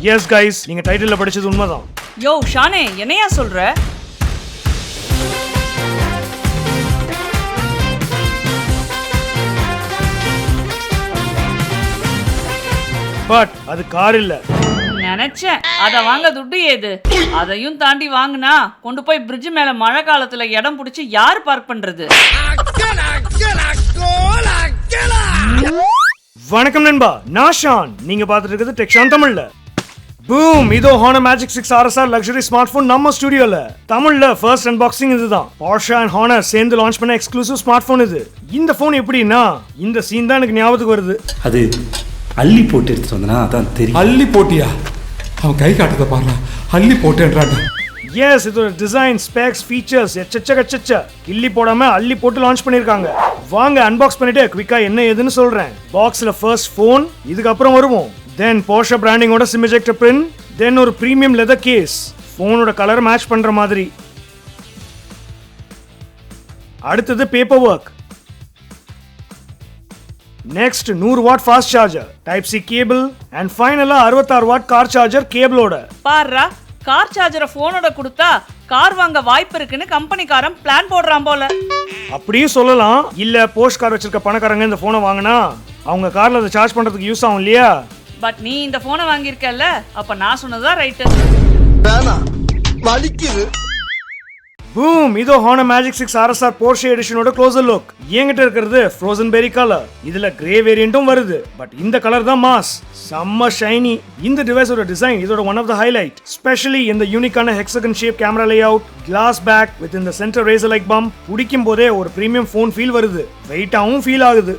S guys, நீங்க டைட்டில்ல படிச்சது உண்மைதான். யோ ஷானே, என்னையா சொல்ற? பட் அது கார் இல்ல. நினைச்சேன். அத வாங்க துட்டு ஏது? அதையும் தாண்டி வாங்குனா கொண்டு போய் பிரிட்ஜ் மேல மழை காலத்துல இடம் புடிச்சு யாரு பார்க் பண்றது? வணக்கம் நண்பா, நான் ஷான். நீங்க பார்த்துட்டு இருக்கிறது டெக்ஷான் தமிழ்ல. பூம், இதோ Honor Magic 6 RSR luxury smart phone நம்ம ஸ்டுடியோல. தமிழ்ல ஃபர்ஸ்ட் அன்பாக்சிங் இதுதான். Porsche and Honor சேர்ந்து லான்ச் பண்ண எக்ஸ்க்ளூசிவ் ஸ்மார்ட் போன் இது. இந்த போன் எப்படின்னா, இந்த சீன் தான் எனக்கு ஞாபகத்துக்கு வருது. அது அள்ளி போட்டு எடுத்து வந்தனா அதான் தெரியும். அள்ளி போட்டியா? அவன் கை காட்டுறத பாருங்க, அள்ளி போட்டுன்றாங்க. எஸ், இதோட டிசைன், ஸ்பெக்ஸ், ஃபீச்சர்ஸ் எச்சச்ச கிள்ளி போடாம அள்ளி போட்டு லான்ச் பண்ணிருக்காங்க. வாங்க அன்பாக்ஸ் பண்ணிட்டு குவிக்கா என்ன ஏதுன்னு சொல்றேன். பாக்ஸ்ல ஃபர்ஸ்ட் போன், இதுக்கு அப்புறம் வருவோம். தென் Porsche பிராண்டிங்கோட சிம் எஜெக்டர் பின், தென் ஒரு பிரீமியம் லெதர் கேஸ், போனோட கலர் மேட்ச் பண்ற மாதிரி. அடுத்தது paper work. Next 100 watt fast charger, type C cable, and ஃபைனலா 66 வாட் கார் சார்ஜர் கேபிளோட. பாருடா, கார் சார்ஜரை போனோட கொடுத்தா கார் வாங்க வாய்ப்பு இருக்குன்னு கம்பெனிக்காரன் பிளான் போடுறான் போல. அப்படியும் சொல்லலாம். இல்ல போஸ்ட் கார் வச்சிருக்க பணக்காரங்க இந்த போனை வாங்கினா அவங்க கார்ல அதை சார்ஜ் பண்றதுக்கு யூஸ் ஆகும் இல்லையா? பட் நீ இந்த போனை வாங்கியிருக்கல, அப்ப நான் சொன்னதா ரைட்டு. பூம், இதோ Honor Magic 6 RSR Porsche Editionோட க்ளோசர் லுக். என்கிட்ட இருக்கிறது ஃப்ரோசன் பெரி கலர். இதுல கிரே வேரியண்ட்டும் வருது. பட் இந்த கலர் தான் மாஸ், செம்ம ஷைனி. இந்த டிவைஸோட டிசைன் இதோட one of the highlight. Specially இந்த யூனிக்கான hexagon shape camera layout, glass back with இந்த சென்டர் ரேசர் லைக் பம்ப். பிடிக்கும் போதே ஒரு பிரீமியம் ஃபோன் ஃபீல் வருது. வெயிட்டாவும் ஃபீல் ஆகுது.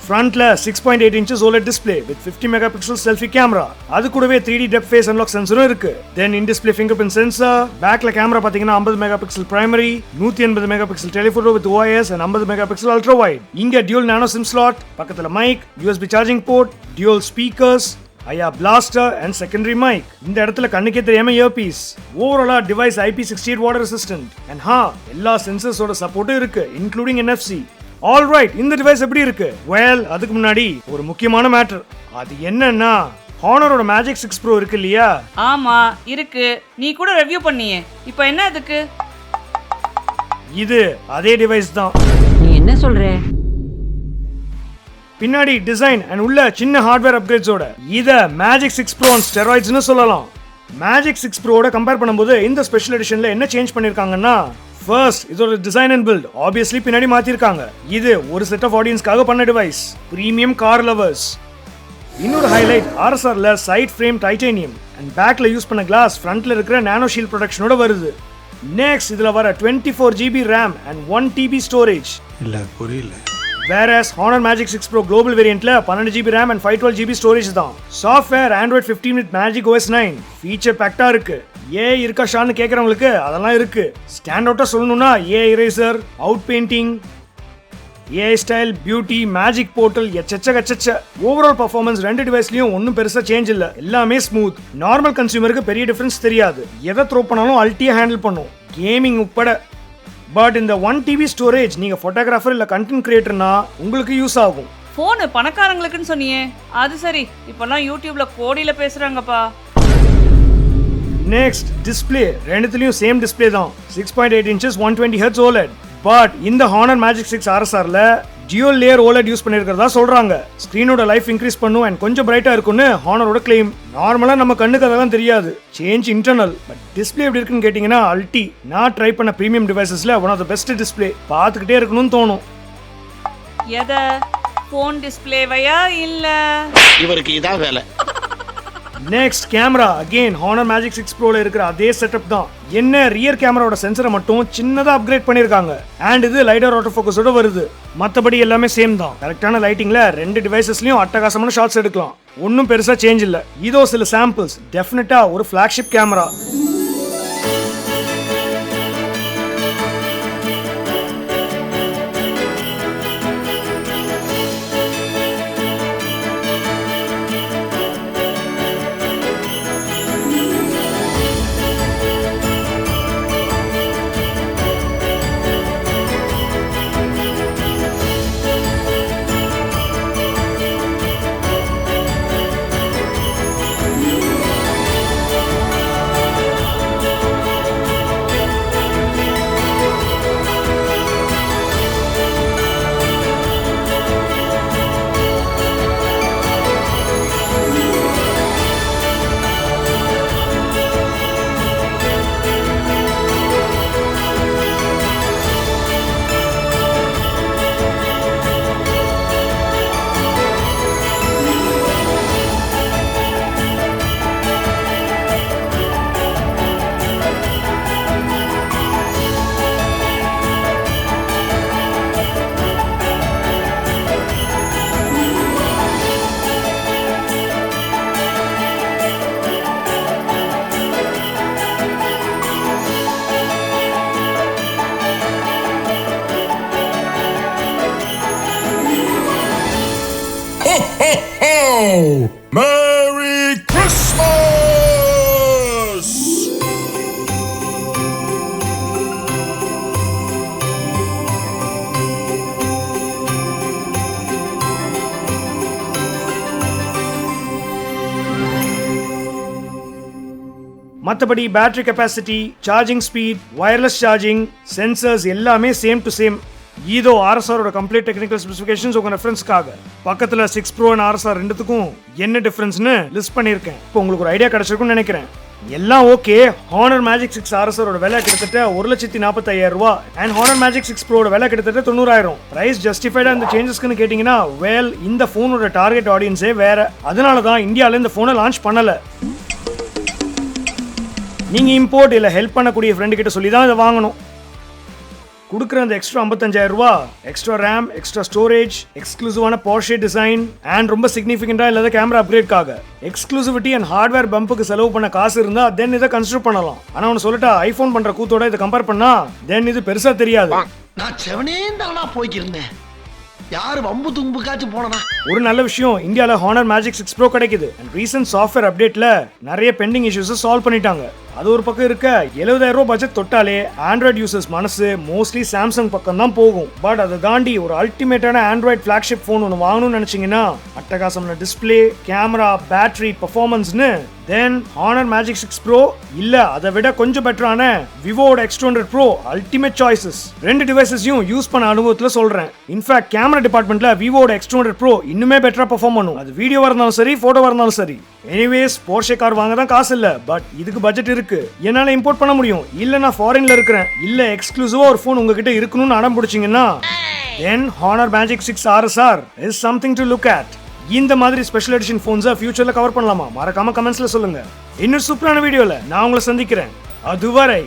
ஃப்ரண்ட்ல 6.8 inches OLED display with 50 megapixel selfie camera. அது கூடவே 3D depth face unlock sensorம் இருக்கு. Then in display fingerprint sensor. பேக்ல கேமரா பாத்தீங்கன்னா 50 megapixel primary, 180 megapixel telephoto with OIS and 50 megapixel ultra wide. இங்க dual nano sim slot, பக்கத்துல mic, USB charging port, dual speakers, ஐயா blaster and secondary mic. இந்த இடத்துல கண்ணுக்கே தெரியாம இயர்பீஸ். ஓவராலா device IP68 water resistant and எல்லா சென்சர்ஸோட சப்போர்ட்டும் இருக்கு, including NFC. ஆல் ரைட், இந்த டிவைஸ் எப்படி இருக்கு? வெல், அதுக்கு முன்னாடி ஒரு முக்கியமான மேட்டர். அது என்னன்னா, ஹானரோட Magic 6 Pro இருக்கு இல்லையா? ஆமா இருக்கு, நீ கூட ரிவ்யூ பண்ணியே. இப்போ என்ன அதுக்கு? இது அதே டிவைஸ் தான். நீ என்ன சொல்ற? பின்னாடி டிசைன் அண்ட் உள்ள சின்ன ஹார்ட்வேர் அப்கிரேட்ஸோட இத Magic 6 Pro on steroids னு சொல்லலாம். Magic 6 Pro ஓட கம்பேர் பண்ணும்போது இந்த ஸ்பெஷல் எடிஷன்ல என்ன சேஞ்ச் பண்ணிருக்காங்கன்னா, ஃபர்ஸ்ட் இதோட டிசைன் அண்ட் பில்ட் ஆப்வியஸ்லி பின்னாடி மாத்திருக்காங்க. இது ஒரு செட் ஆஃப் ஆடியன்ஸ்க்காக பண்ண டிவைஸ், பிரீமியம் கார் லவர்ஸ். இன்னொரு ஹைலைட், RSRல சைட் ஃப்ரேம் டைட்டானியம் அண்ட் பேக்ல யூஸ் பண்ண கிளாஸ் ஃப்ரண்ட்ல இருக்கிற நானோ ஷீல்ட் ப்ரொடக்ஷனோட வருது. நெக்ஸ்ட் இதுல வர 24 GB RAM and 1 TB storage. இல்ல புரியல. Whereas Honor Magic 6 Pro Global variantல 12 GB RAM and 512 GB storage தான். Software Android 15 with Magic OS 9 feature பேக்டா இருக்கு. ஏஐ இருக்கா ஷான்னு கேட்குறவங்களுக்கு அதெல்லாம் இருக்கு. ஸ்டாண்ட் அவுட்டாக சொல்லணும்னா AI eraser, out painting, AI style, beauty, magic portal எச்சச்ச. ஓவரால் பர்ஃபார்மன்ஸ் ரெண்டு டிவைஸ்லயும் ஒன்றும் பெருசா சேஞ்ச் இல்லை, எல்லாமே ஸ்மூத். நார்மல் கன்சியூமருக்கு பெரிய டிஃபரன்ஸ் தெரியாது. எதை த்ரோ பண்ணாலும் அல்ட்டியா ஹேண்டில் பண்ணும், கேமிங் உட்பட. பட் இந்த 1 TB ஸ்டோரேஜ் நீங்க போட்டோகிராஃபர் இல்ல கண்டென்ட் கிரியேட்டர்னா உங்களுக்கு யூஸ் ஆகும். போனு பணக்காரங்களுக்குன்னு சொன்னியே, அது சரி. இப்பெல்லாம் யூடியூப்ல கோடியில பேசுறாங்கப்பா. நெக்ஸ்ட் டிஸ்ப்ளே, ரெண்டுத்துலயும் சேம் டிஸ்ப்ளே தான், 6.8 inches 120 Hz OLED. பட் இந்த Honor Magic 6 RSRல dual layer OLED யூஸ் பண்ணிருக்கிறதா சொல்றாங்க. ஸ்கிரீனோட லைஃப் இன்க்ரீஸ் பண்ணும் அண்ட் கொஞ்சம் பிரைட்டா இருக்கும்னு ஹானரோட கிளைம். நார்மலா நம்ம கண்ணுக்கு அதெல்லாம் தெரியாது, சேஞ்ச் இன்டர்னல். பட் டிஸ்ப்ளே எப்படி இருக்குன்னு கேட்டீங்கன்னா அல்டி. நான் ட்ரை பண்ண பிரீமியம் டிவைசஸ்ல one of the best display, பார்த்துக்கிட்டே இருக்கணும்னு தோணும். எதை? போன் டிஸ்ப்ளேவையா இல்ல இவருக்கு இதான் வேலை? Next camera, again Honor Magic 6 Proல இருக்கிற அதே செட்டப் தான். என்ன ரியர் கேமராவோட சென்சரை மட்டும் சின்னதா அப்கிரேட் பண்ணிருக்காங்க. அண்ட் இது லைடர் ஆட்டோ ஃபோக்கஸோட வருது. மத்தபடி எல்லாமே சேம் தான். கரெக்டான லைட்டிங்ல ரெண்டு டிவைசஸ்லயும் அட்டகாசமான ஷாட்ஸ் எடுக்கலாம். ஒன்னும் பெருசா சேஞ்ச் இல்ல. இதோ சில சாம்பிள்ஸ். டெஃபினட்டா ஒரு ஃபிளாக்ஷிப் கேமரா. Merry Christmas! மற்றபடி battery capacity, charging speed, wireless charging, sensors எல்லாமே சேம் டு சேம். இதோ RSRோட கம்ப்ளீட் டெக்னிக்கல் ஸ்பெசிஃபிகேஷன்ஸ் உங்க ரெஃபரன்ஸ்க்காக பக்கத்துல 6 Pro and RSR ரெண்டுத்துக்கும் என்ன டிஃபரன்ஸ்னு லிஸ்ட் பண்ணியிருக்கேன். இப்போ உங்களுக்கு ஒரு ஐடியா கிடைச்சிருக்கும்னு நினைக்கிறேன். எல்லாம் ஓகே. Honor Magic 6 RSRோட விலை கிட்டத்தட்ட 1,45,000 ரூபாய் and Honor Magic 6 Proவோட விலை கிட்டத்தட்ட 90,000. பிரைஸ் ஜஸ்டிஃபைடா இந்த சேஞ்சஸ்க்குன்னு கேட்டீங்கன்னா இந்த போனோட டார்கெட் ஆடியன்ஸே வேற. அதனால தான் இந்தியாவில் இந்த போனை லான்ச் பண்ணல. நீங்க இம்போர்ட் இல்ல ஹெல்ப் பண்ணக்கூடிய ஃப்ரெண்டு கிட்ட சொல்லி தான் இதை வாங்கணும். கொடுக்குற அந்த எக்ஸ்ட்ரா 55,000 ரூபாய் எக்ஸ்ட்ரா ரேம், எக்ஸ்ட்ரா ஸ்டோரேஜ், எக்ஸ்க்ளூசிவான Porsche டிசைன் அண்ட் ரொம்ப சிக்னிஃபிகண்டா இல்லாத கேமரா அப்கிரேட்காக எக்ஸ்க்ளூசிவிட்டி அண்ட் ஹார்ட்வேர் பம்புக்கு செலவு பண்ண காசு இருந்தா தென் இதை கன்சிடர் பண்ணலாம். ஆனா ஒன்று சொல்லட்டா, ஐபோன் பண்ற கூத்தோட இதை கம்பேர் பண்ணா தென் இது பெருசா தெரியாது. நான் செவனேந்தானா போய்க்கிருந்தேன். யாரு வம்பு தும்புக்காச்சும் போனனா? ஒரு நல்ல விஷயம், இந்தியாவில் Honor Magic 6 Pro கிடைக்குது. அண்ட் ரீசன்ட் சாஃப்ட்வேர் அப்டேட்ல நிறைய பெண்டிங் இஷ்யூஸ் சால்வ் பண்ணிட்டாங்க. அது ஒரு பக்கம் இருக்க 70,000 ரூபாய் பட்ஜெட் தொட்டாலே ஆண்ட்ராய்டு யூசர்ஸ் மனசு மோஸ்ட்லி சாம்சங் பக்கம் தான் போகும். பட் அதை தாண்டி ஒரு அல்டிமேட்டான ஆண்ட்ராய்டு ஃபிளாக்ஷிப் போன் ஒன்று வாங்கணும்னு நினைச்சீங்கன்னா அட்டகாசமான டிஸ்பிளே, கேமரா, பேட்டரி, பர்ஃபார்மன்ஸ்னு தென் Honor Magic 6 Pro இல்ல அதை விட கொஞ்சம் பெட்டரான விவோட X200 Pro அல்டிமேட் சாய்ஸஸ். ரெண்டு டிவைசஸையும் யூஸ் பண்ண அனுபவத்துல சொல்றேன். இன்ஃபேக்ட் கேமரா டிபார்ட்மெண்ட்ல விவோட X200 Pro இன்னுமே பெட்டரா பெர்ஃபார்ம் பண்ணும். அது வீடியோவா இருந்தாலும் சரி, போட்டோவா இருந்தாலும் சரி. எனிவேஸ் Porsche கார் வாங்க தான் காசு இல்ல, பட் இதுக்கு பட்ஜெட் இருக்கு. என்னால இம்போர்ட் பண்ண முடியும். இல்ல நான் ஃபாரின்ல இருக்கிறேன், இல்ல எக்ஸ்க்ளூசிவா ஒரு போன் உங்ககிட்ட இருக்கணும்னு அடம் பிடிச்சீங்கன்னா then Honor Magic 6 RSR is something to look at. இந்த மாதிரி ஸ்பெஷல் எடிஷன் போன்ஸை ஃபியூச்சர்ல கவர் பண்ணலாமா? மறக்காம கமெண்ட்ஸ்ல சொல்லுங்க. இன்னும் சூப்பரான வீடியோல நான் உங்களை சந்திக்கிறேன். அதுவரை